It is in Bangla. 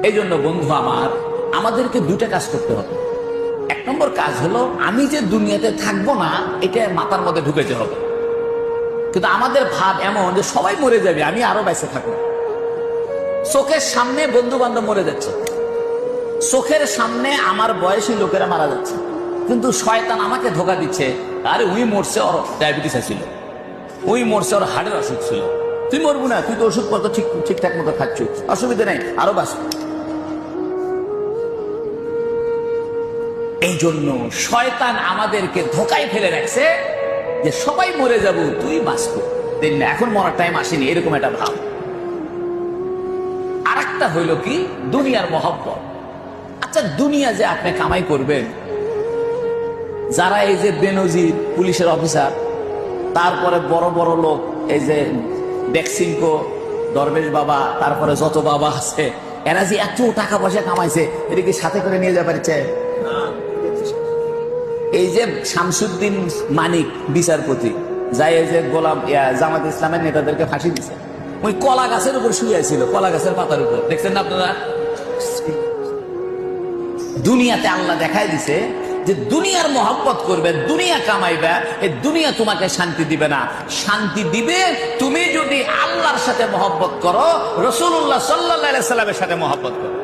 এই জন্য বন্ধু আমার, আমাদেরকে দুইটা কাজ করতে হবে। এক নম্বর কাজ হলো, আমি যে দুনিয়াতে থাকবো না এটা মাথার মধ্যে ঢুকাইতে হবে। কিন্তু আমাদের ভাব এমন যে সবাই মরে যাবে, আমি আরো বেঁচে থাকবো। চোখের সামনে বন্ধু বান্ধব মরে যাচ্ছে, চোখের সামনে আমার বয়সী লোকেরা মারা যাচ্ছে, কিন্তু শয়তান আমাকে ধোকা দিচ্ছে, আরে উই মরছে, ওর ডায়াবেটিস ছিল, উই মরছে, ওর হার্টের অসুখ ছিল, তুই মরবো না, তুই তো ওষুধপত্র ঠিকঠাক মতো খাচ্ছ, অসুবিধা নেই, আরো বাঁচবো। এই জন্য শয়তান আমাদেরকে ধোকায় ফেলে রাখছে যে সবাই মরে যাব, তুই বাঁচবো, এখন মরার টাইম আসেনি, এরকম একটা ভাব। আর একটা হইল কি, দুনিয়ার মহব্বত। আচ্ছা, দুনিয়া যে আপনি কামাই করবেন, যারা এই যে বেনজির পুলিশের অফিসার, তারপরে বড় বড় লোক, এই যে ডেক্সিনকো, দরবেশ বাবা, তারপরে যত বাবা আছে, এরা যে এত টাকা পয়সা কামাইছে, এদিকে সাথে করে নিয়ে যাবে পারছে। এই যে শামসুদ্দিন মানিক বিচারপতি, যাই যে গোলাম জামাত ইসলামের নেতাদেরকে ফাঁসি দিছে, ওই কলা গাছের উপর শুয়ে ছিল, কলা গাছের পাতার উপর, দেখছেন না আপনারা? দুনিয়াতে আল্লাহ দেখায় দিছে যে দুনিয়ার মহব্বত করবে, দুনিয়া কামাইবে, এই দুনিয়া তোমাকে শান্তি দিবে না। শান্তি দিবে তুমি যদি আল্লাহর সাথে মহব্বত করো, রাসূলুল্লাহ সাল্লাল্লাহু আলাইহি ওয়াসাল্লামের সাথে মহব্বত করো।